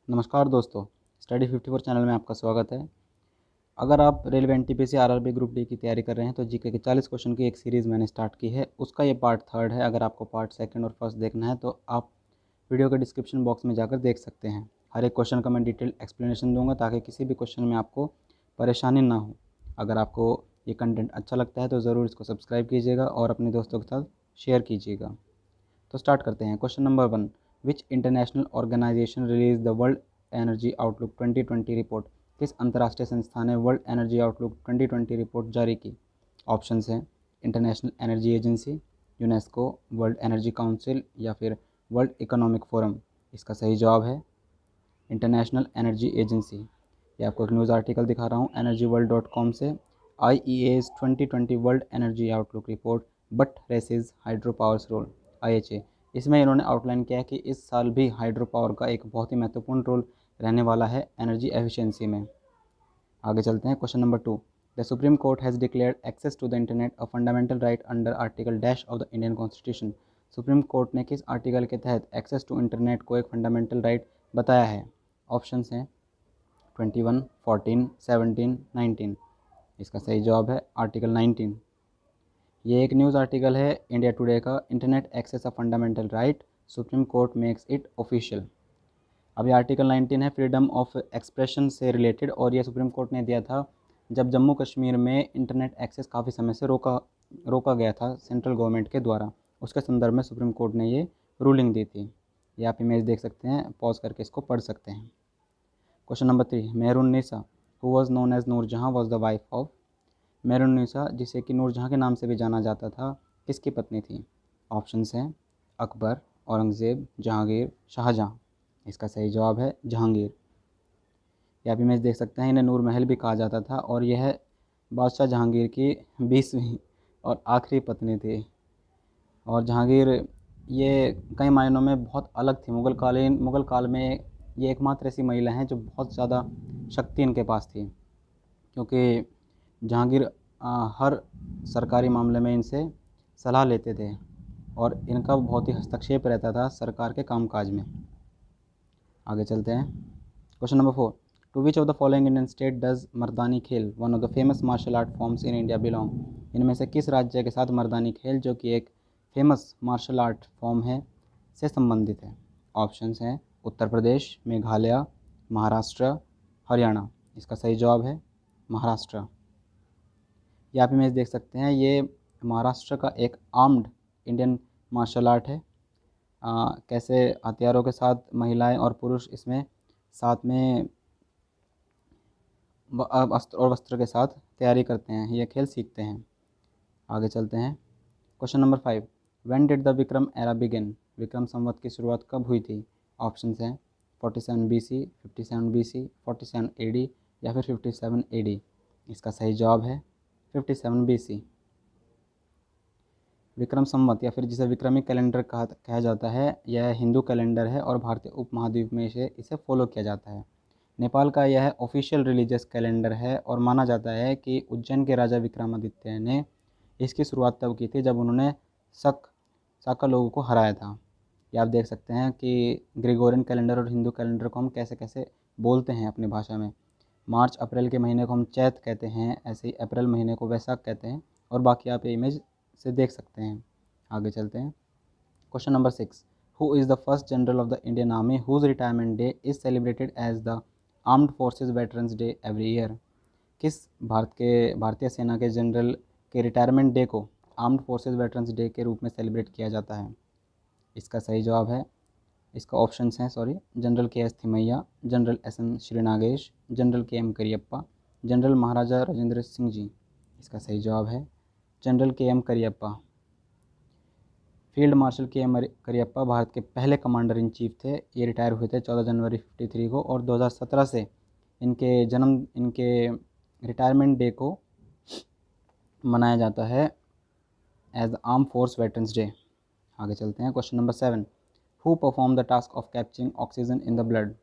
नमस्कार दोस्तों, study 54 channel में आपका स्वागत है। अगर आप railway NTPC RRB group D की तैयारी कर रहे हैं तो जीके के 40 क्वेश्चन की एक सीरीज़ मैंने स्टार्ट की है। उसका ये पार्ट थर्ड है। अगर आपको पार्ट सेकंड और फर्स्ट देखना है तो आप वीडियो के डिस्क्रिप्शन बॉक्स में जाकर देख सकते हैं। हर एक क्वेश्चन का मैं डिटेल एक्सप्लेनेशन दूंगा ताकि किसी भी क्वेश्चन में आपको परेशानी ना हो। अगर आपको ये कंटेंट अच्छा लगता है तो ज़रूर इसको सब्सक्राइब कीजिएगा और अपने दोस्तों के साथ शेयर कीजिएगा। तो स्टार्ट करते हैं। Question number 1, which international organisation release the world energy outlook 2020 report. किस अंतर्राष्ट्रीय संस्था ने वर्ल्ड एनर्जी आउटलुक 2020 रिपोर्ट जारी की? ऑप्शंस हैं international energy agency, UNESCO, world energy council या फिर वर्ल्ड इकोनॉमिक फोरम। इसका सही जवाब है इंटरनेशनल एनर्जी एजेंसी। ये आपको एक न्यूज़ आर्टिकल दिखा रहा हूँ energyworld.com से। IEA's 2020 world energy outlook report but raises hydropower's role. IHA इसमें इन्होंने आउटलाइन किया है कि इस साल भी हाइड्रो पावर का एक बहुत ही महत्वपूर्ण रोल रहने वाला है एनर्जी एफिशिएंसी में। आगे चलते हैं। Question number 2, the Supreme Court has declared access to the internet a fundamental right under article dash of the Indian constitution. Supreme Court ने किस आर्टिकल के तहत एक्सेस टू इंटरनेट को एक फंडामेंटल राइट बताया है? ऑप्शंस हैं 21, 14, 17, 19। इसका सही जवाब है आर्टिकल 19। ये एक न्यूज़ आर्टिकल है इंडिया टुडे का। Internet access a fundamental right, Supreme Court makes it official. अभी आर्टिकल 19 है फ्रीडम ऑफ एक्सप्रेशन से रिलेटेड, और ये सुप्रीम कोर्ट ने दिया था जब जम्मू कश्मीर में इंटरनेट एक्सेस काफ़ी समय से रोका गया था सेंट्रल गवर्नमेंट के द्वारा। उसके संदर्भ में सुप्रीम कोर्ट ने ये रूलिंग दी थी। ये आप इमेज देख सकते हैं, पॉज करके इसको पढ़ सकते हैं। Question number 3, Mehrunnisa who was known as Nurjahan was the wife of. Mehrunnisa जिसे कि नूरजहाँ के नाम से भी जाना जाता था, किसकी पत्नी थी? ऑप्शंस हैं अकबर, औरंगज़ेब, जहांगीर, शाहजहाँ। इसका सही जवाब है जहांगीर। ये आप इमेज देख सकते हैं, इन्हें नूर महल भी कहा जाता था और यह बादशाह जहांगीर की 20वीं और आखिरी पत्नी थी। और जहांगीर ये कई मायनों में बहुत अलग थी। मुग़ल काल में ये एकमात्र ऐसी महिला हैं जो बहुत ज़्यादा शक्ति इनके पास थी, क्योंकि जहांगीर हर सरकारी मामले में इनसे सलाह लेते थे और इनका बहुत ही हस्तक्षेप रहता था सरकार के कामकाज में। आगे चलते हैं। Question number 4, to which of the following Indian state does Mardani Khel one of the famous martial art forms in India belong. इनमें से किस राज्य के साथ मर्दानी खेल, जो कि एक फेमस मार्शल आर्ट फॉर्म है, से संबंधित है? ऑप्शंस हैं उत्तर प्रदेश, मेघालय, महाराष्ट्र, हरियाणा। इसका सही जवाब है महाराष्ट्र। ये आप इमेज देख सकते हैं, ये महाराष्ट्र का एक आर्म्ड इंडियन मार्शल आर्ट है। कैसे हथियारों के साथ महिलाएं और पुरुष इसमें साथ में अस्त्र और वस्त्र के साथ तैयारी करते हैं, ये खेल सीखते हैं। आगे चलते हैं। Question number 5, when did the Vikram era begin. Vikram Samvat की शुरुआत कब हुई थी? ऑप्शंस हैं 47 BC, 57 BC, 47 AD या फिर 57 AD। इसका सही जवाब है 57 BC। विक्रम संवत या फिर जिसे विक्रमी कैलेंडर कहा जाता है, यह हिंदू कैलेंडर है और भारतीय उपमहाद्वीप में इसे फॉलो किया जाता है। नेपाल का यह ऑफिशियल रिलीजियस कैलेंडर है और माना जाता है कि उज्जैन के राजा विक्रमादित्य ने इसकी शुरुआत तब की थी जब उन्होंने साका लोगों को हराया था। ये आप देख सकते हैं कि ग्रेगोरियन कैलेंडर और हिंदू कैलेंडर को हम कैसे कैसे बोलते हैं अपनी भाषा में। मार्च अप्रैल के महीने को हम चैत कहते हैं, ऐसे ही अप्रैल महीने को वैसाख कहते हैं, और बाकी आप ये इमेज से देख सकते हैं। आगे चलते हैं। Question number 6, who is the first general of the Indian army whose retirement day is celebrated as the armed forces veterans day every year. किस भारतीय सेना के जनरल के रिटायरमेंट डे को आर्म्ड फोर्सेज वेटरन्स डे के रूप में celebrate किया जाता है? इसका सही जवाब है, इसका ऑप्शंस हैं general KS Thimayya, general SM Shrinagesh, general KM Cariappa, general Maharaja Rajendra Singh ji. इसका सही जवाब है general KM Cariappa. Field marshal KM Cariappa Bharat के पहले कमांडर इन चीफ थे। ये रिटायर हुए थे 14 जनवरी 53 को, और 2017 से इनके रिटायरमेंट डे को मनाया जाता है as arm force veterans day. आगे चलते हैं। Question number 7, who perform the task of capturing oxygen in the blood.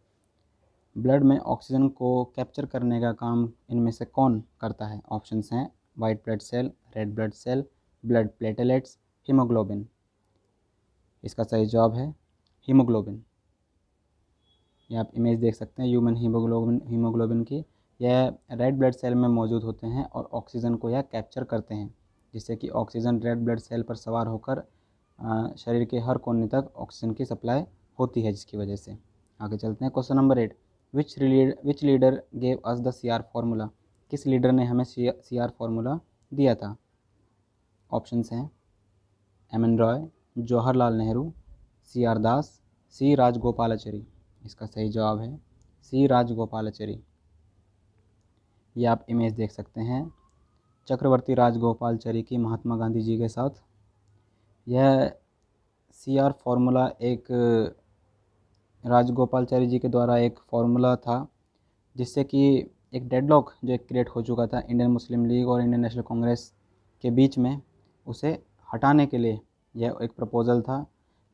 Blood में ऑक्सीजन को कैप्चर करने का काम इनमें से कौन करता है? ऑप्शंस हैं white blood cell, red blood cell, blood platelets, haemoglobin. इसका सही जवाब है हीमोग्लोबिन। ये आप इमेज देख सकते हैं ह्यूमन हीमोग्लोबिन की। यह रेड ब्लड सेल में मौजूद होते हैं और ऑक्सीजन को यह कैप्चर करते हैं, जिससे कि ऑक्सीजन रेड ब्लड सेल पर सवार होकर शरीर के हर कोने तक ऑक्सीजन की सप्लाई होती है, जिसकी वजह से। आगे चलते हैं। Question number 8, which leader gave us the CR formula? किस लीडर ने हमें CR फार्मूला दिया था? ऑप्शंस हैं MN रॉय, जवाहरलाल नेहरू, CR दास, C राजगोपालाचारी। इसका सही जवाब है C राजगोपालाचारी। ये आप इमेज देख सकते हैं चक्रवर्ती राजगोपालाचारी की महात्मा गांधी जी के साथ। यह CR फार्मूला एक राजगोपालाचारी जी के द्वारा एक फार्मूला था, जिससे कि एक डेडलॉक जो एक क्रिएट हो चुका था इंडियन मुस्लिम लीग और इंडियन नेशनल कांग्रेस के बीच में, उसे हटाने के लिए यह एक प्रपोज़ल था।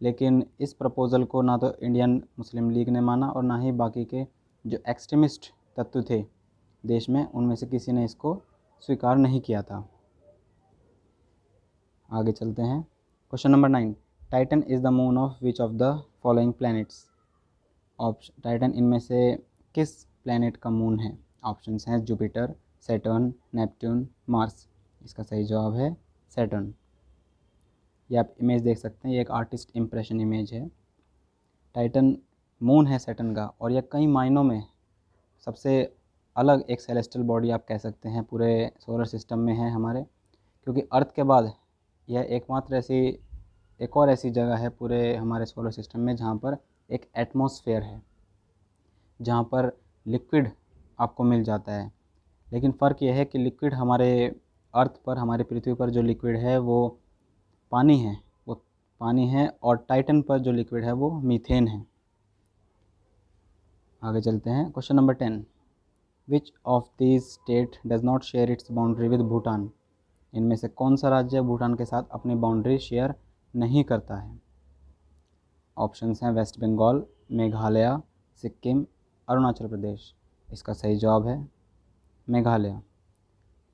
लेकिन इस प्रपोज़ल को ना तो इंडियन मुस्लिम लीग ने माना और ना ही बाकी के जो एक्सट्रीमिस्ट तत्व थे देश में, उनमें से किसी ने इसको स्वीकार नहीं किया था। आगे चलते हैं। Question number 9, Titan is the moon of which of the following planets? Option, Titan इनमें से किस प्लैनेट का मून है? ऑप्शंस हैं जुपिटर, सैटर्न, नेपट्यून, मार्स। इसका सही जवाब है सैटर्न। ये आप इमेज देख सकते हैं, ये एक आर्टिस्ट इम्प्रेशन इमेज है। टाइटन मून है सैटर्न का, और यह कई मायनों में सबसे अलग एक सेलेस्टियल बॉडी आप कह सकते हैं पूरे सोलर सिस्टम में है हमारे, क्योंकि अर्थ के बाद यह एकमात्र एक और ऐसी जगह है पूरे हमारे सोलर सिस्टम में जहाँ पर एक एटमॉस्फेयर है, जहाँ पर लिक्विड आपको मिल जाता है। लेकिन फ़र्क यह है कि लिक्विड हमारे अर्थ पर, हमारी पृथ्वी पर जो लिक्विड है वो पानी है, और टाइटन पर जो लिक्विड है वो मीथेन है। आगे चलते हैं। Question number 10, which of these state does not share its boundary with Bhutan? इनमें से कौन सा राज्य भूटान के साथ अपनी बाउंड्री शेयर नहीं करता है? ऑप्शंस हैं वेस्ट बंगाल, मेघालय, सिक्किम, अरुणाचल प्रदेश। इसका सही जवाब है मेघालय।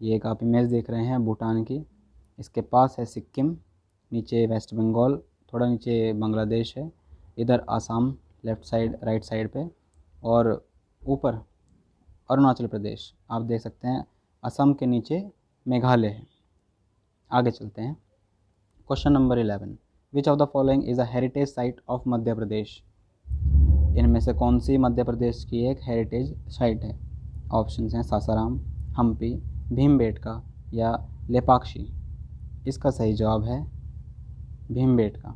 ये एक आप इमेज देख रहे हैं भूटान की, इसके पास है सिक्किम, नीचे वेस्ट बंगाल, थोड़ा नीचे बांग्लादेश है, इधर Assam left side right side पे, और ऊपर अरुणाचल प्रदेश आप देख सकते हैं। असम के नीचे मेघालय है। आगे चलते हैं। Question number 11, which of the following is a heritage site of Madhya Pradesh? इनमें से कौन सी मध्य प्रदेश की एक हेरिटेज साइट है? ऑप्शंस हैं सासाराम, हम्पी, भीमबेटका या लेपाक्षी। इसका सही जवाब है भीमबेटका।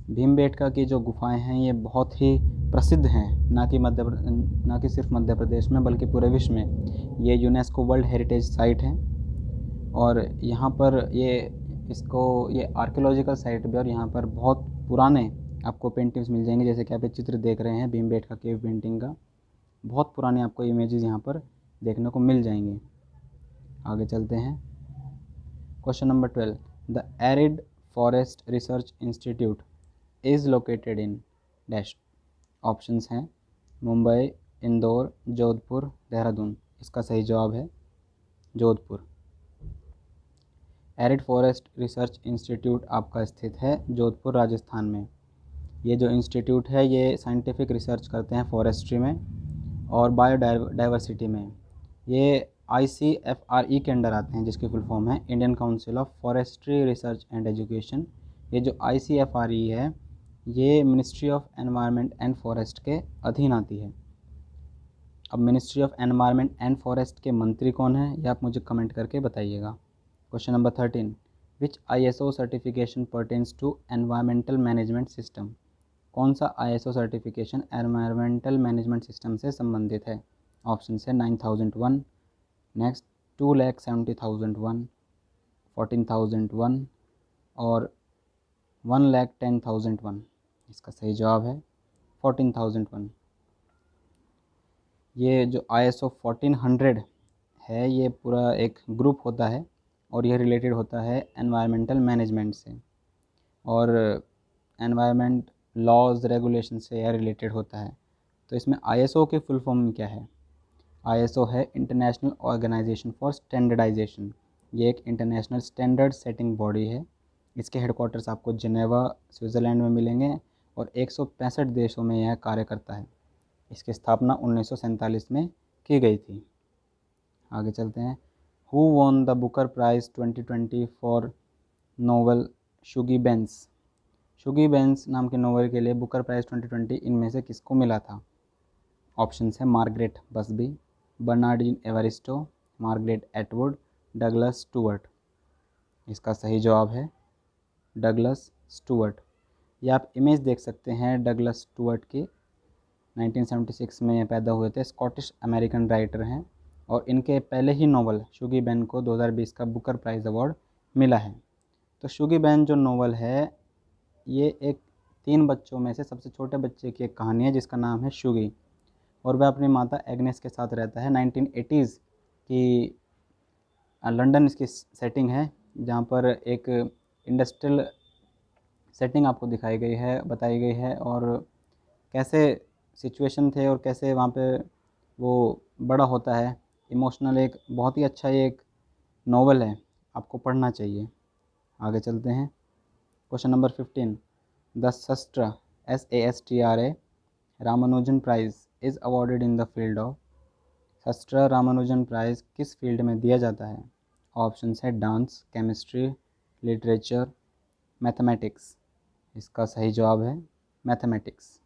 भीमबेटका की जो गुफाएं हैं ये बहुत ही प्रसिद्ध हैं, ना कि सिर्फ मध्य प्रदेश में बल्कि पूरे विश्व में। ये यूनेस्को वर्ल्ड हेरिटेज साइट है, और यहाँ पर ये आर्कियोलॉजिकल साइट भी, और यहाँ पर बहुत पुराने आपको पेंटिंग्स मिल जाएंगे, जैसे कि आप ये चित्र देख रहे हैं भीमबेटका केव पेंटिंग का। बहुत पुराने आपको इमेजेस यहाँ पर देखने को मिल जाएंगे। आगे चलते हैं। Question number 12, the arid forest research institute is located in dash. Options हैं मुंबई, इंदौर, जोधपुर, देहरादून। इसका सही जवाब है Jodhpur. Arid forest research institute आपका स्थित है जोधपुर राजस्थान में। ये जो इंस्टीट्यूट है ये साइंटिफिक रिसर्च करते हैं फॉरेस्ट्री में और बायोडाइवर्सिटी में। ये ICFRE के अंडर आते हैं, जिसकी फुल फॉर्म है Indian council of forestry research and education. ये जो ICFRE है ये ministry of environment and forest के अधीन आती है। अब ministry of environment and forest के मंत्री कौन है ये आप मुझे कमेंट करके बताइएगा। Question number 13, which ISO certification pertains to environmental management system? कौन सा ISO certification environmental management system से संबंधित है? ऑप्शन है 9001, नेक्स्ट 2,70,001, 14,001 और 1,10,001। इसका सही जवाब है 14,001। ये जो ISO 1400 है ये पूरा एक ग्रुप होता है और यह रिलेटेड होता है एनवायरमेंटल मैनेजमेंट से, और एनवायरमेंट लॉज रेगुलेशन से यह रिलेटेड होता है। तो इसमें ISO के फुल फॉर्म क्या है? ISO है इंटरनेशनल ऑर्गेनाइजेशन फॉर स्टैंडर्डाइजेशन। ये एक इंटरनेशनल स्टैंडर्ड सेटिंग बॉडी है। इसके हेडक्वार्टर्स आपको जिनेवा स्विट्ज़रलैंड में मिलेंगे और 165 देशों में यह कार्य करता है। इसकी स्थापना 1947 में की गई थी। आगे चलते हैं। Who won the Booker prize 2020 for novel Shuggie Bain. Shuggie Bain नाम के नोवेल के लिए बुकर प्राइज़ 2020 इनमें से किसको मिला था? ऑप्शन है Margaret Busby, Bernardine Evaristo, Margaret Atwood, Douglas Stuart. इसका सही जवाब है डगलस स्टुअर्ट। ये आप इमेज देख सकते हैं डगलस स्टुअर्ट की। 1976 में ये पैदा हुए थे, स्कॉटिश अमेरिकन राइटर हैं और इनके पहले ही नोवेल शुगी बेन को 2020 का बुकर प्राइज़ अवार्ड मिला है। तो शुगी बेन जो नोवेल है ये एक 3 बच्चों में से सबसे छोटे बच्चे की एक कहानी है जिसका नाम है शुगी, और वह अपनी माता एग्नेस के साथ रहता है। 1980s की लंदन इसकी सेटिंग है, जहाँ पर एक इंडस्ट्रियल सेटिंग आपको दिखाई गई है, बताई गई है, और कैसे सिचुएशन थे और कैसे वहाँ पे वो बड़ा होता है। इमोशनल एक बहुत ही अच्छा ये एक नोवेल है, आपको पढ़ना चाहिए। आगे चलते हैं। Question number 15। The SASTRA SASTRA Ramanujan prize is awarded in the field of. SASTRA Ramanujan prize किस फील्ड में दिया जाता है? ऑप्शंस है डांस, केमिस्ट्री, लिटरेचर, मैथमेटिक्स। इसका सही जवाब है मैथमेटिक्स।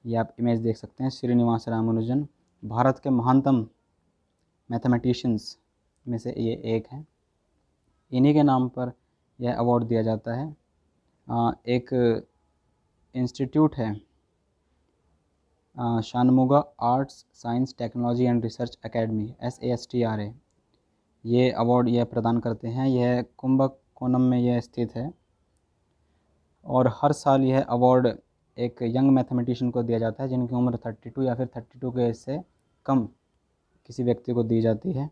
ये आप इमेज देख सकते हैं। श्रीनिवास रामानुजन भारत के महानतम मैथमेटिशियंस में से ये एक हैं। इन्हीं के नाम पर यह अवार्ड दिया जाता है। एक इंस्टीट्यूट है Shanmugha arts science technology and research academy SASTRA, ये अवार्ड यह प्रदान करते हैं। यह कुंभकोणम में यह स्थित है और हर साल यह अवार्ड एक यंग मैथमेटिशियन को दिया जाता है जिनकी उम्र 32 या फिर 32 के एज से कम किसी व्यक्ति को दी जाती है।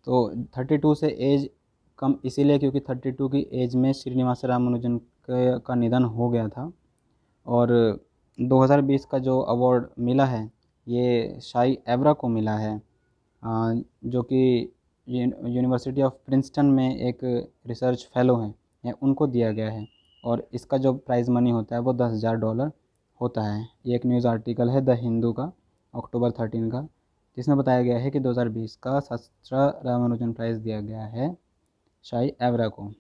तो 32 से एज कम इसीलिए क्योंकि 32 की एज में श्रीनिवास रामानुजन का निधन हो गया था। और 2020 का जो अवार्ड मिला है ये शाई एवरा को मिला है, जो कि यूनिवर्सिटी ऑफ प्रिंसटन में एक रिसर्च फेलो हैं, या उनको दिया गया है। और इसका जो प्राइज़ मनी होता है वो $10,000 होता है। ये एक न्यूज़ आर्टिकल है द हिंदू का अक्टूबर 13 का, जिसमें बताया गया है कि 2020 का सस्ट्रा रामानुजन प्राइज़ दिया गया है शाई एवरा को।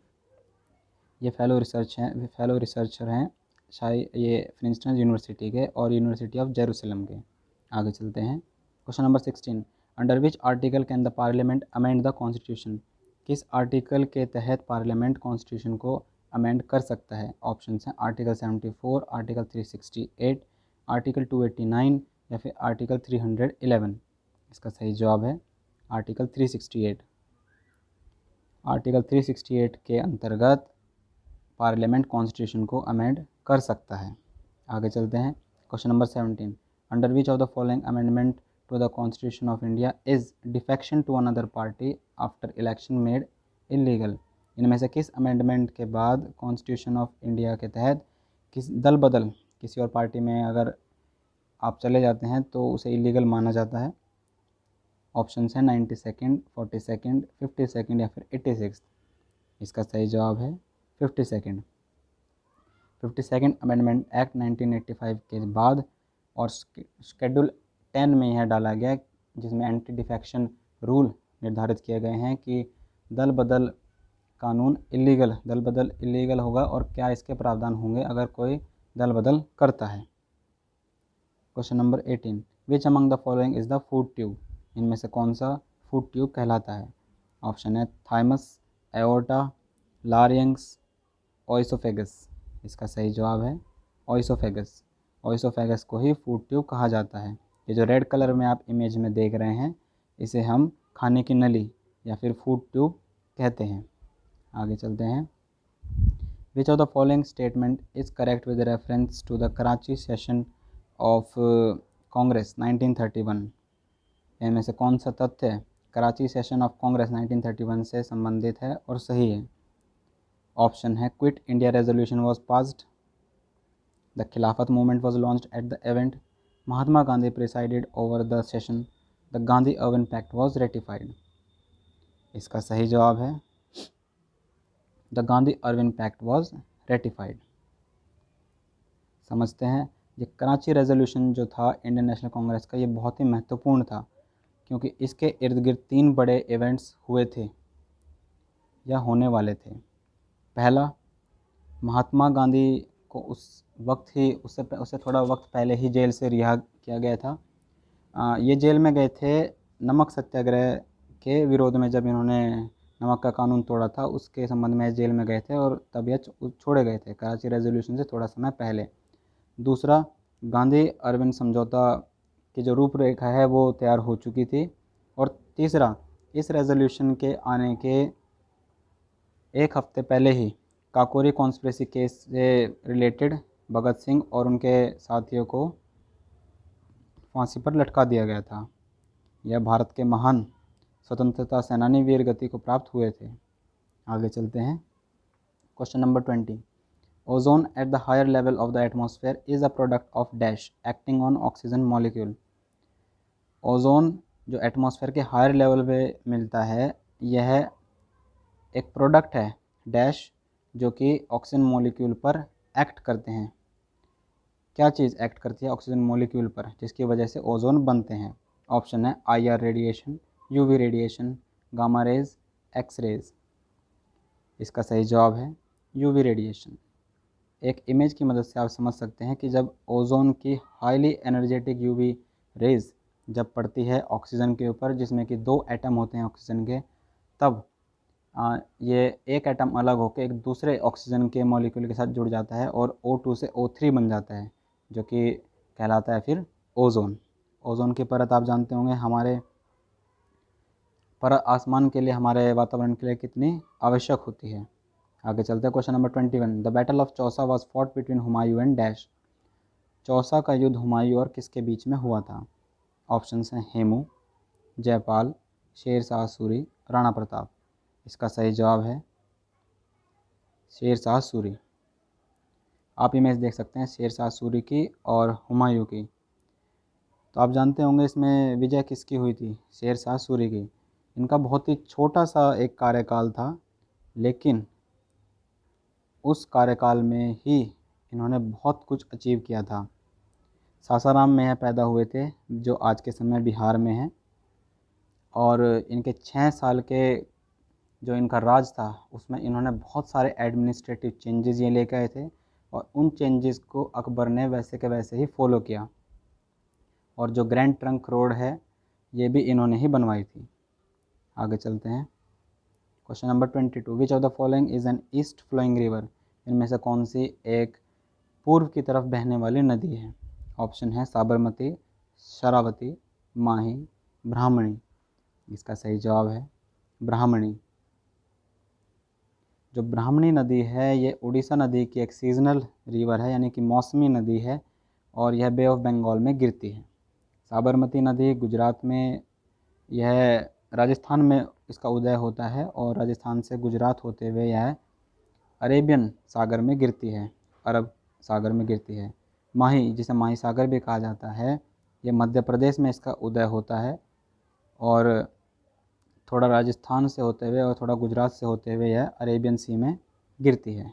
ये फेलो रिसर्चर हैं शायद ये प्रिंसटन यूनिवर्सिटी के और यूनिवर्सिटी ऑफ जेरूसलम के। आगे चलते हैं। Question number 16। Under which article can the parliament amend the constitution. किस आर्टिकल के तहत पार्लियामेंट कॉन्स्टिट्यूशन को अमेंड कर सकता है? ऑप्शन हैं आर्टिकल 74, आर्टिकल 368, आर्टिकल 289 या फिर आर्टिकल 311। इसका सही जवाब है आर्टिकल 368। आर्टिकल 368 के अंतर्गत पार्लियामेंट कॉन्स्टिट्यूशन को अमेंड कर सकता है। आगे चलते हैं। Question number 17। Under which of the following amendment to the constitution of India is defection to another party after election made illegal. इनमें से किस अमेंडमेंट के बाद कॉन्स्टिट्यूशन ऑफ इंडिया के तहत किस दल बदल किसी और पार्टी में अगर आप चले जाते हैं तो उसे इलीगल माना जाता है? ऑप्शन है 92nd, 42nd, 52nd या फिर 86। इसका सही जवाब है 52nd। 52nd अमेंडमेंट एक्ट 1985 के बाद और शेड्यूल 10 में यह डाला गया जिसमें एंटी डिफेक्शन रूल निर्धारित किए गए हैं कि दल बदल इलीगल होगा और क्या इसके प्रावधान होंगे अगर कोई दल बदल करता है। Question number 18। Which among the following is the food tube. इनमें से कौन सा फूड ट्यूब कहलाता है? ऑप्शन है थाइमस, एओर्टा, लारिंक्स, ओइसोफेगस। इसका सही जवाब है ओइसोफेगस। ओइसोफेगस को ही फूड ट्यूब कहा जाता है। ये जो रेड कलर में आप इमेज में देख रहे हैं इसे हम खाने की नली या फिर फूड ट्यूब कहते हैं। आगे चलते हैं। Which of the following statement is correct with reference to the Karachi session of Congress 1931। इनमें से कौन सा तथ्य कराची सेशन ऑफ कांग्रेस 1931 से संबंधित है और सही है? ऑप्शन है quit India resolution was passed, the Khilafat movement was launched at the event, Mahatma Gandhi presided over the session, the Gandhi Irwin pact was ratified. इसका सही जवाब है the Gandhi Irwin pact was ratified. समझते हैं। ये कराची रेजोल्यूशन जो था इंडियन नेशनल कांग्रेस का, ये बहुत ही महत्वपूर्ण था क्योंकि इसके इर्द गिर्द 3 बड़े इवेंट्स हुए थे या होने वाले थे। पहला, महात्मा गांधी को उस वक्त ही उससे थोड़ा वक्त पहले ही जेल से रिहा किया गया था। ये जेल में गए थे नमक सत्याग्रह के विरोध में, जब इन्होंने नमक का कानून तोड़ा था उसके संबंध में जेल में गए थे और तब यह छोड़े गए थे कराची रेजोल्यूशन से थोड़ा समय पहले। दूसरा, गांधी अरविंद समझौता की जो रूपरेखा है वो तैयार हो चुकी थी। और तीसरा, इस रेजोल्यूशन के आने के एक हफ्ते पहले ही काकोरी कॉन्स्पिरेसी केस से रिलेटेड भगत सिंह और उनके साथियों को फांसी पर लटका दिया गया था। यह भारत के महान स्वतंत्रता सेनानी वीर गति को प्राप्त हुए थे। आगे चलते हैं। Question number 20, ozone at the higher level of the atmosphere is a product of dash acting on oxygen molecule. Ozone जो एटमॉस्फेयर के हायर लेवल पे मिलता है, यह एक प्रोडक्ट है डैश जो कि ऑक्सीजन मॉलिक्यूल पर एक्ट करते हैं। क्या चीज़ एक्ट करती है ऑक्सीजन मॉलिक्यूल पर जिसकी वजह से ओजोन बनते हैं? ऑप्शन है IR radiation, UV radiation, gamma rays, X rays. इसका सही जवाब है UV रेडिएशन। एक इमेज की मदद से आप समझ सकते हैं कि जब ओजोन की हाईली एनर्जेटिक UV रेज जब पड़ती है ऑक्सीजन के ऊपर, जिसमें कि 2 एटम होते हैं ऑक्सीजन के, तब ये एक एटम अलग होकर एक दूसरे ऑक्सीजन के मॉलिक्यूल के साथ जुड़ जाता है और O2 से O3 बन जाता है, जो कि कहलाता है फिर ओजोन। ओजोन की परत आप जानते होंगे हमारे परत आसमान के लिए, हमारे वातावरण के लिए कितनी आवश्यक होती है। आगे चलते हैं। Question number 21, the battle of Chausa was fought between Humayun and dash. Chausa का युद्ध हुमायूं और किसके बीच में हुआ था? ऑप्शंस हैं हेमू, जयपाल, शेर शाह सूरी, राणा प्रताप। इसका सही जवाब है शेर शाह सूरी। आप इमेज देख सकते हैं शेर शाह सूरी की और हुमायूं की। तो आप जानते होंगे इसमें विजय किसकी हुई थी? शेर शाह सूरी की। इनका बहुत ही छोटा सा एक कार्यकाल था, लेकिन उस कार्यकाल में ही इन्होंने बहुत कुछ अचीव किया था। सासाराम में यह पैदा हुए थे जो आज के समय बिहार में है, और इनके 6 साल के जो इनका राज था उसमें इन्होंने बहुत सारे एडमिनिस्ट्रेटिव चेंजेस ये लेके आए थे, और उन चेंजेस को अकबर ने वैसे के वैसे ही फॉलो किया। और जो ग्रैंड ट्रंक रोड है ये भी इन्होंने ही बनवाई थी। आगे चलते हैं। Question number 22, which of the following is an east flowing river. इनमें से कौन सी एक पूर्व की तरफ बहने वाली नदी है? ऑप्शन है साबरमती, शरावती, माही, ब्राह्मणी। इसका सही जवाब है ब्राह्मणी। जो ब्राह्मणी नदी है ये उड़ीसा नदी की एक सीजनल रिवर है, यानी कि मौसमी नदी है, और यह बे ऑफ बंगाल में गिरती है। साबरमती नदी गुजरात में, यह राजस्थान में इसका उदय होता है और राजस्थान से गुजरात होते हुए यह अरेबियन सागर में गिरती है, अरब सागर में गिरती है। माही, जिसे माही सागर भी कहा जाता है, ये मध्य प्रदेश में इसका उदय होता है और थोड़ा राजस्थान से होते हुए और थोड़ा गुजरात से होते हुए यह अरेबियन सी में गिरती है।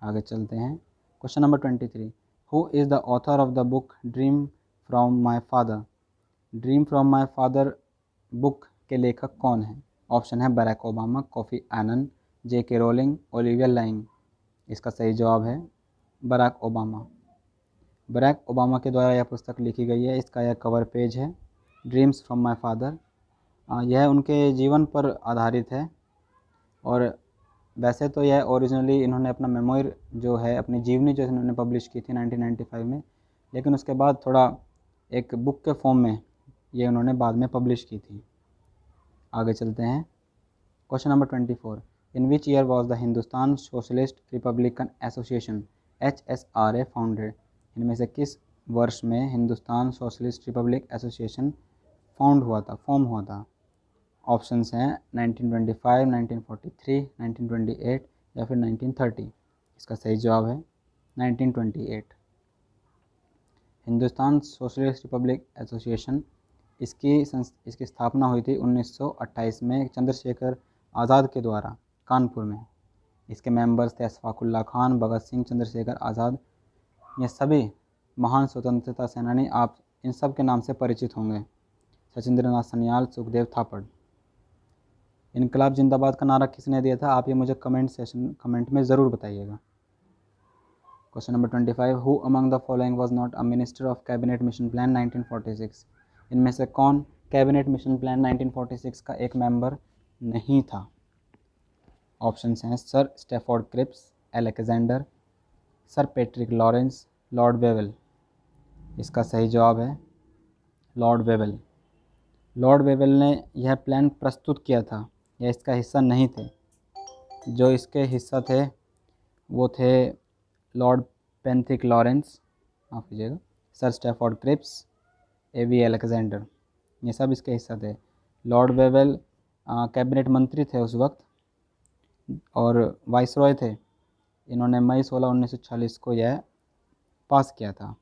आगे चलते हैं। Question number 23, who is the author of the book dream from my father. Dream from my father book के लेखक कौन है? ऑप्शन है Barack Obama, Kofi Annan, JK Rowling, Olivia Laing. इसका सही जवाब है बराक ओबामा। बराक ओबामा के द्वारा यह पुस्तक लिखी गई है। इसका यह कवर पेज है, ड्रीम्स फ्रॉम माई फादर। यह उनके जीवन पर आधारित है, और वैसे तो यह ओरिजिनली इन्होंने अपना मेमोयर जो है, अपनी जीवनी जो इन्होंने पब्लिश की थी 1995 में, लेकिन उसके बाद थोड़ा एक बुक के फॉर्म में ये उन्होंने बाद में पब्लिश की थी। आगे चलते हैं। Question number 24, in which year was the Hindustan socialist Republican association HSRA founded. इनमें से किस वर्ष में Hindustan socialist Republic association form हुआ था? ऑप्शंस हैं 1925, 1943, 1928 या फिर 1930। इसका सही जवाब है 1928। हिंदुस्तान सोशलिस्ट रिपब्लिक एसोसिएशन, इसकी स्थापना हुई थी 1928 में चंद्रशेखर आज़ाद के द्वारा कानपुर में। इसके मेंबर्स थे अशफाकुल्ला खान, भगत सिंह, चंद्रशेखर आज़ाद। ये सभी महान स्वतंत्रता सेनानी, आप इन सब के नाम से परिचित होंगे। सचिंद्रनाथ सन्याल, सुखदेव थापड़। इनकलाब जिंदाबाद का नारा किसने दिया था? आप ये मुझे कमेंट में ज़रूर बताइएगा। Question number 25, who among the following was not a minister of cabinet mission plan 1946? इनमें से कौन कैबिनेट मिशन प्लान 1946 का एक मेंबर नहीं था? ऑप्शंस हैं Sir Stafford Cripps, Alexander, Sir Patrick Lawrence, Lord Wavell. इसका सही जवाब है लॉर्ड वेवेल। लॉर्ड वेवेल ने यह प्लान प्रस्तुत किया था, यह इसका हिस्सा नहीं थे। जो इसके हिस्सा थे वो थे लॉर्ड पैट्रिक लॉरेंस, माफ़ कीजिएगा, सर स्टैफोर्ड क्रिप्स, एवी अलेक्जेंडर, ये सब इसके हिस्सा थे। लॉर्ड वेवेल कैबिनेट मंत्री थे उस वक्त और वाइसरॉय थे। इन्होंने मई 16, 1940 को यह पास किया था।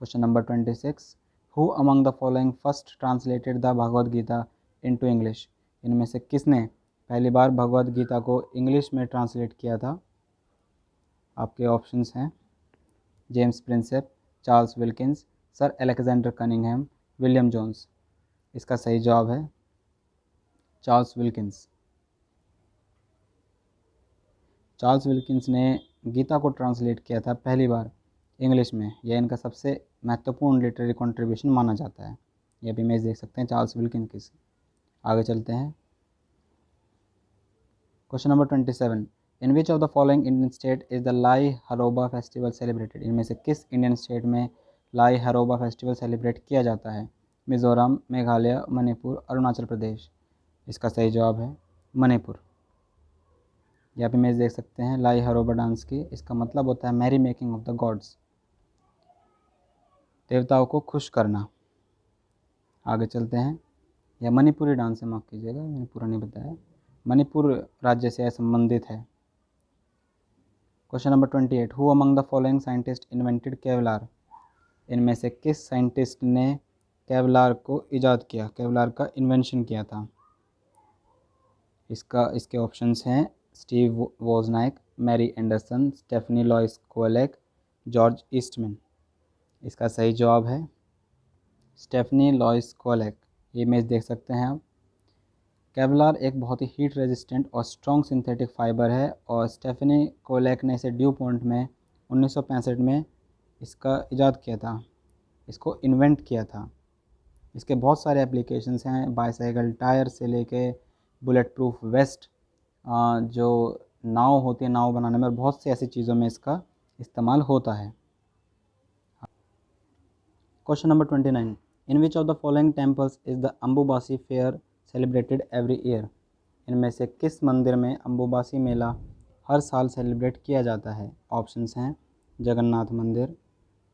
Question number 26, who among the following first translated the Bhagavad Gita into English? इनमें से किसने पहली बार भगवद गीता को इंग्लिश में ट्रांसलेट किया था? आपके ऑप्शंस हैं James Prinsep, Charles Wilkins, Sir Alexander Cunningham, William Jones. इसका सही जवाब है चार्ल्स विल्किंस। चार्ल्स विल्किंस ने गीता को ट्रांसलेट किया था पहली बार इंग्लिश में। यह इनका सबसे महत्वपूर्ण लिटरेरी कंट्रीब्यूशन माना जाता है। यह भी इमेज देख सकते हैं चार्ल्स विल्किंस की। आगे चलते हैं। Question number 27, in which of the following Indian state is the लाई हरोबा फेस्टिवल सेलिब्रेटेड? इनमें से किस इंडियन स्टेट में लाई हरोबा फेस्टिवल सेलिब्रेट किया जाता है? मिज़ोरम, मेघालय, मणिपुर, अरुणाचल प्रदेश। इसका सही जवाब है मणिपुर। यहाँ पे इमेज देख सकते हैं लाई हरोबा डांस की। इसका मतलब होता है merry making of the gods, देवताओं को खुश करना। आगे चलते हैं। यह मणिपुरी डांस है, माफ़ कीजिएगा मैंने पूरा नहीं बताया, मणिपुर राज्य से संबंधित है। Question number 28, who among the following scientist invented Kevlar? इनमें से किस साइंटिस्ट ने केवलार को ईजाद किया, केवलार का इन्वेंशन किया था? इसके ऑप्शंस हैं Steve Wozniak, Mary Anderson, Stephanie Louise Kwolek, George Eastman. इसका सही जवाब है स्टेफनी लॉइस कोलेक। ये इमेज देख सकते हैं आप। केवलार एक बहुत ही हीट रेजिस्टेंट और स्ट्रॉन्ग सिंथेटिक फाइबर है और स्टेफनी कोलेक ने इसे ड्यू पॉइंट में 1965 में इसका इजाद किया था, इसको इन्वेंट किया था। इसके बहुत सारे एप्लीकेशंस हैं, बाईसाइकिल टायर से लेके बुलेट प्रूफ वेस्ट, जो नाव होती है नाव बनाने में, और बहुत सी ऐसी चीज़ों में इसका इस्तेमाल होता है। Question number 29, in which of the following temples is the Ambubachi fair celebrated every year? इनमें से किस मंदिर में अम्बुबासी मेला हर साल सेलिब्रेट किया जाता है? ऑप्शंस हैं जगन्नाथ मंदिर,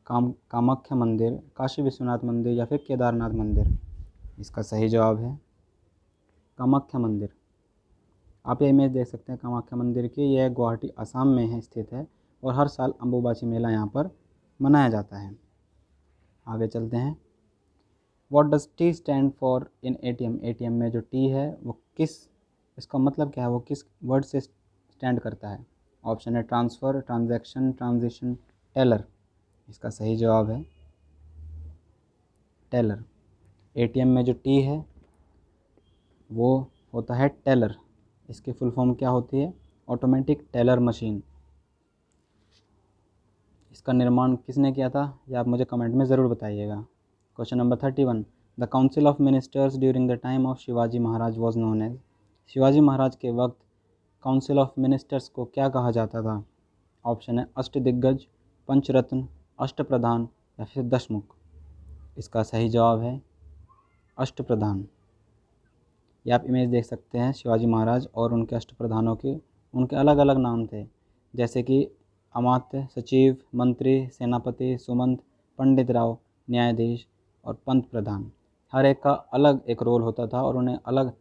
कामाख्या मंदिर, काशी विश्वनाथ मंदिर या फिर केदारनाथ मंदिर। इसका सही जवाब है कामाख्या मंदिर। आप ये इमेज देख सकते हैं कामाख्या मंदिर की। यह गुवाहाटी असम में है स्थित है और हर साल अम्बुबाची मेला यहाँ पर मनाया जाता है। आगे चलते हैं। What does T stand for in ATM? ATM में जो टी है वो इसका मतलब क्या है, वो किस वर्ड से स्टैंड करता है? ऑप्शन है ट्रांसफ़र, ट्रांजैक्शन, ट्रांजिशन, टेलर। इसका सही जवाब है टेलर। एटीएम में जो टी है वो होता है टेलर। इसकी फुल फॉर्म क्या होती है? Automatic teller machine. इसका निर्माण किसने किया था, ये आप मुझे कमेंट में ज़रूर बताइएगा। Question number 31, the council of ministers during the time of Shivaji Maharaj was known as? Shivaji Maharaj के वक्त काउंसिल ऑफ मिनिस्टर्स को क्या कहा जाता था? ऑप्शन है अष्टदिग्गज, पंचरत्न, अष्टप्रधान या फिर दशमुख। इसका सही जवाब है अष्टप्रधान। ये आप इमेज देख सकते हैं शिवाजी महाराज और उनके अष्टप्रधानों के। उनके अलग अलग नाम थे, जैसे कि अमात्य, सचिव, मंत्री, सेनापति, सुमंत, पंडित राव, न्यायाधीश और पंत प्रधान। हर एक का अलग एक रोल होता था और उन्हें अलग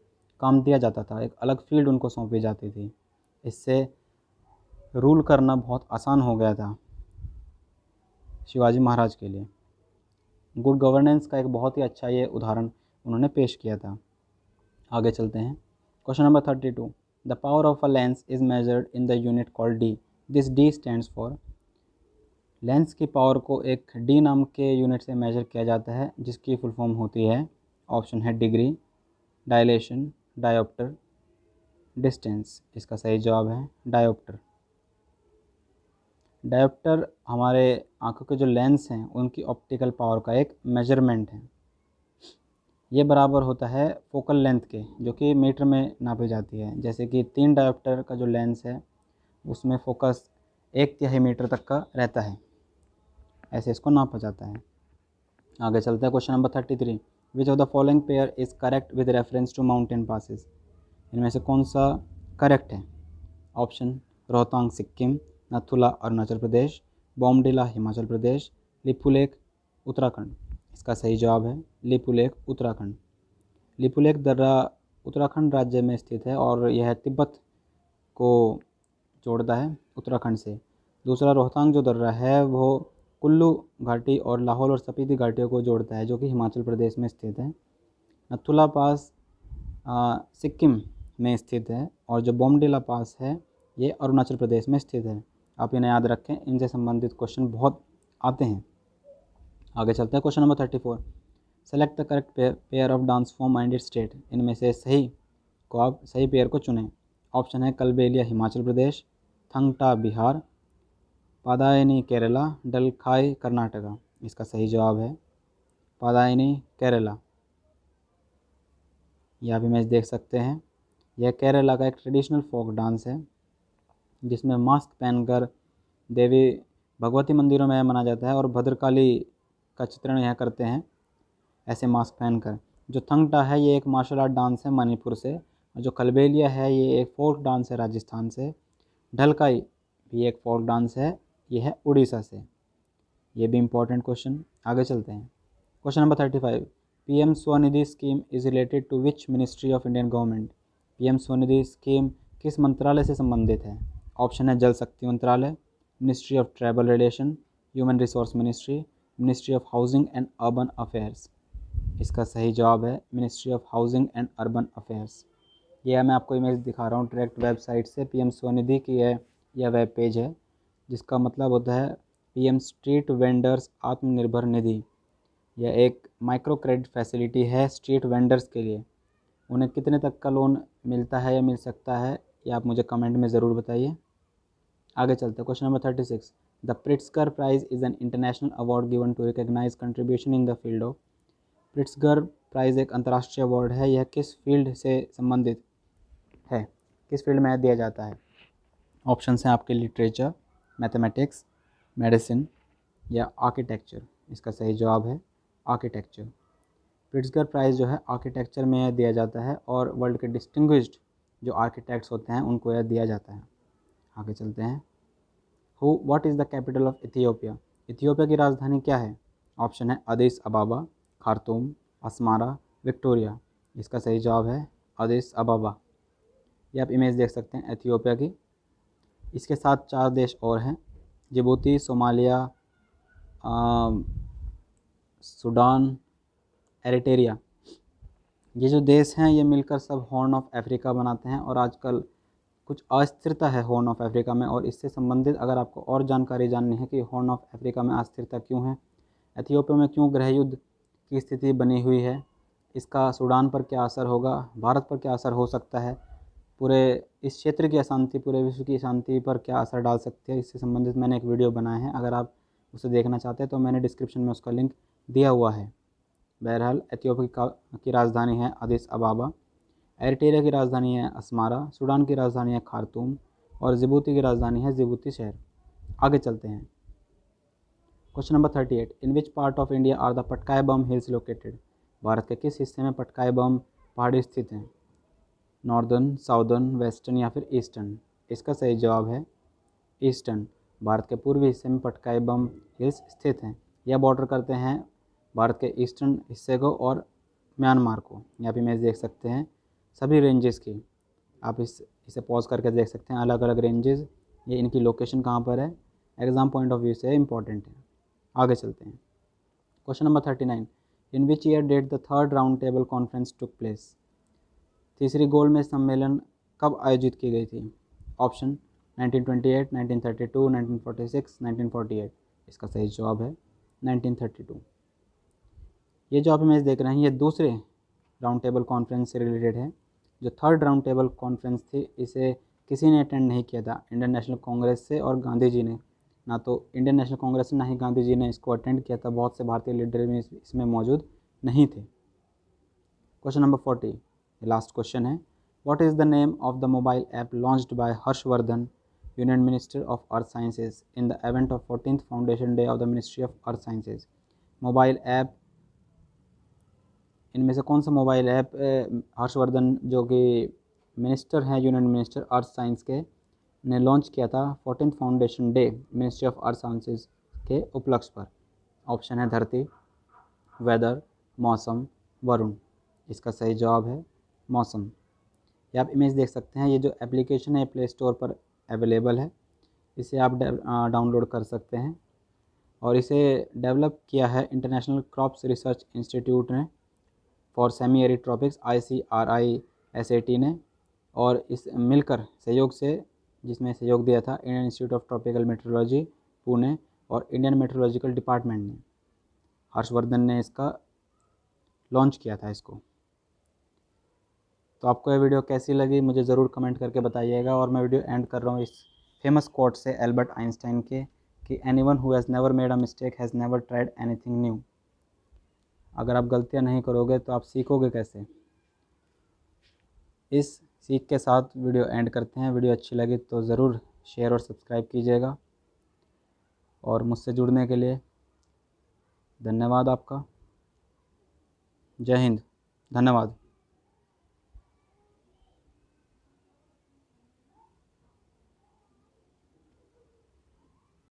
काम दिया जाता था, एक अलग फील्ड उनको सौंपी जाती थी। इससे रूल करना बहुत आसान हो गया था शिवाजी महाराज के लिए। गुड गवर्नेंस का एक बहुत ही अच्छा ये उदाहरण उन्होंने पेश किया था। आगे चलते हैं। Question number 32, the power of a lens is measured in the unit called D. This D stands for? Lens की पावर को एक डी नाम के यूनिट से मेजर किया जाता है जिसकी फुल फॉर्म होती है, ऑप्शन है डिग्री, डायलेशन, डायोप्टर, डिस्टेंस। इसका सही जवाब है डायोप्टर। डायोप्टर हमारे आंखों के जो लेंस हैं उनकी ऑप्टिकल पावर का एक मेजरमेंट है। ये बराबर होता है फोकल लेंथ के, जो कि मीटर में नापी जाती है। जैसे कि 3 डायोप्टर का जो लेंस है उसमें फोकस 1/3 मीटर तक का रहता है, ऐसे इसको नापा जाता है। आगे चलते हैं, question number 33। Which of the following pair is correct with reference to mountain passes. इनमें से कौन सा करेक्ट है? ऑप्शन रोहतांग सिक्किम, नथुला अरुणाचल प्रदेश, बॉमडिला हिमाचल प्रदेश, लिपुलेख उत्तराखंड। इसका सही जवाब है लिपुलेख उत्तराखंड। लिपुलेख दर्रा उत्तराखंड राज्य में स्थित है और यह तिब्बत को जोड़ता है उत्तराखंड से। दूसरा रोहतांग जो दर्रा है वो कुल्लू घाटी और लाहौल और स्पीति घाटियों को जोड़ता है, जो कि हिमाचल प्रदेश में स्थित है। नथुला पास सिक्किम में स्थित है और जो बॉमडिला पास है ये अरुणाचल प्रदेश में स्थित है। आप इन्हें याद रखें, इनसे संबंधित क्वेश्चन बहुत आते हैं। आगे चलते हैं, question number 34। Select the correct pair of dance form and it's state. इनमें से सही पेयर को चुनें। ऑप्शन है कलबेलिया हिमाचल प्रदेश, थंगटा बिहार, पादायनी केरला, डलखाई कर्नाटका। इसका सही जवाब है पादायनी केरला। यह भी मैच देख सकते हैं। यह केरला का एक ट्रेडिशनल फोक डांस है जिसमें मास्क पहनकर देवी भगवती मंदिरों में मनाया जाता है और भद्रकाली का चित्रण यह करते हैं ऐसे मास्क पहनकर। जो थंगटा है ये एक मार्शल आर्ट डांस है मणिपुर से, और जो कलबेलिया है ये एक फोक डांस है राजस्थान से। ढलकाई भी एक फोक डांस है, ये है उड़ीसा से। ये भी इम्पोर्टेंट क्वेश्चन। आगे चलते हैं, question number 35। PM Svanidhi scheme is related to which ministry of Indian government. PM Svanidhi scheme किस मंत्रालय से संबंधित है? ऑप्शन है जल शक्ति मंत्रालय, ministry of tribal relation, human resource ministry, ministry of housing and urban affairs. इसका सही जवाब है ministry of housing and urban affairs. यह मैं आपको इमेज दिखा रहा हूँ डायरेक्ट वेबसाइट से। पीएम स्वनिधि की है यह वेब पेज है, जिसका मतलब होता है PM street vendors Atmanirbhar Nidhi. यह एक माइक्रो क्रेडिट फैसिलिटी है स्ट्रीट वेंडर्स के लिए। उन्हें कितने तक का लोन मिलता है या मिल सकता है, ये आप मुझे कमेंट में ज़रूर बताइए। आगे चलते हैं, question number 36। The Pritzker prize is an international award given to recognise contribution in the field of. Pritzker prize एक अंतर्राष्ट्रीय अवार्ड है, यह किस फील्ड से संबंधित है, किस फील्ड में दिया जाता है? ऑप्शन हैं आपके लिटरेचर, मैथमेटिक्स, मेडिसिन या आर्किटेक्चर। इसका सही जवाब है आर्किटेक्चर। प्रिट्जकर प्राइज़ जो है आर्किटेक्चर में दिया जाता है और वर्ल्ड के डिस्टिंग्विश्ड जो आर्किटेक्ट्स होते हैं उनको यह दिया जाता है। आगे चलते हैं, what is the capital of Ethiopia. Ethiopia की राजधानी क्या है? ऑप्शन है अदिस अबाबा, खार्तूम, अस्मारा, विक्टोरिया। इसका सही जवाब है अदिस अबाबा। ये आप इमेज देख सकते हैं इथियोपिया की। इसके साथ 4 देश और हैं, जिबूती, सोमालिया, सूडान, एरिटेरिया। ये जो देश हैं ये मिलकर सब हॉर्न ऑफ अफ्रीका बनाते हैं और आजकल कुछ अस्थिरता है हॉर्न ऑफ अफ्रीका में। और इससे संबंधित अगर आपको और जानकारी जाननी है कि हॉर्न ऑफ अफ्रीका में अस्थिरता क्यों है, एथियोपिया में क्यों गृह युद्ध की स्थिति बनी हुई है, इसका सूडान पर क्या असर होगा, भारत पर क्या असर हो सकता है, पूरे इस क्षेत्र की अशांति पूरे विश्व की शांति पर क्या असर डाल सकती है, इससे संबंधित मैंने एक वीडियो बनाया है। अगर आप उसे देखना चाहते हैं तो मैंने डिस्क्रिप्शन में उसका लिंक दिया हुआ है। बहरहाल एथियोपिया की राजधानी है अदिस अबाबा, एरिट्रिया की राजधानी है अस्मारा, सूडान की राजधानी है खार्तूम और जिबूती की राजधानी है जिबूती शहर। आगे चलते हैं, question number 38। In which part of India are the Patkai Bum hills located. भारत के किस हिस्से में पटकाई बम पहाड़ी स्थित हैं? नॉर्दर्न, साउदर्न, वेस्टर्न या फिर ईस्टर्न। इसका सही जवाब है ईस्टर्न। भारत के पूर्वी हिस्से में पटकाई बम हिल्स स्थित हैं। यह बॉर्डर करते हैं भारत के ईस्टर्न हिस्से को और म्यांमार को। यहाँ पे इमेज देख सकते हैं सभी रेंजेस की। आप इसे पॉज करके देख सकते हैं अलग अलग रेंजेस, ये इनकी लोकेशन कहाँ पर है, एग्ज़ाम पॉइंट ऑफ व्यू से इम्पॉर्टेंट है। आगे चलते हैं, question number 39। In which year did the third round table conference took place. तीसरी गोलमेज सम्मेलन कब आयोजित की गई थी? ऑप्शन 1928, 1932, 1946, 1948। इसका सही जवाब है 1932। ये जो आप इमेज देख रहे हैं ये दूसरे राउंड टेबल कॉन्फ्रेंस से रिलेटेड है। जो थर्ड राउंड टेबल कॉन्फ्रेंस थी इसे किसी ने अटेंड नहीं किया था इंडियन नेशनल कांग्रेस से और गांधी जी ने। ना तो इंडियन नेशनल कांग्रेस से ना ही गांधी जी ने इसको अटेंड किया था। बहुत से भारतीय लीडर भी इसमें मौजूद नहीं थे। क्वेश्चन नंबर 40, लास्ट क्वेश्चन है। What is the name of the mobile app launched by Harshvardhan, union minister of earth sciences, in the event of 14th foundation day of the ministry of earth sciences. Mobile app, इनमें से कौन सा mobile app Harshvardhan जो कि minister हैं union minister earth science के ने launch किया था 14th foundation day ministry of earth sciences के उपलक्ष्य पर? ऑप्शन है धरती, वेदर, मौसम, वरुण। इसका सही जवाब है मौसम। ये आप इमेज देख सकते हैं। ये जो एप्लीकेशन है प्ले स्टोर पर अवेलेबल है, इसे आप डाउनलोड कर सकते हैं। और इसे डेवलप किया है इंटरनेशनल क्रॉप्स रिसर्च इंस्टीट्यूट ने for semi arid tropics ICRISAT ने, और इस मिलकर सहयोग से जिसमें सहयोग दिया था Indian institute of tropical metrology Pune और इंडियन मेट्रोलॉजिकल डिपार्टमेंट ने। हर्षवर्धन ने इसका लॉन्च किया था इसको। तो आपको ये वीडियो कैसी लगी मुझे ज़रूर कमेंट करके बताइएगा। और मैं वीडियो एंड कर रहा हूँ इस फेमस कोट से एल्बर्ट आइंस्टाइन के कि anyone who has never made a mistake has never tried anything new. अगर आप गलतियाँ नहीं करोगे तो आप सीखोगे कैसे। इस सीख के साथ वीडियो एंड करते हैं। वीडियो अच्छी लगी तो ज़रूर शेयर और सब्सक्राइब कीजिएगा। और मुझसे जुड़ने के लिए धन्यवाद आपका। जय हिंद। धन्यवाद।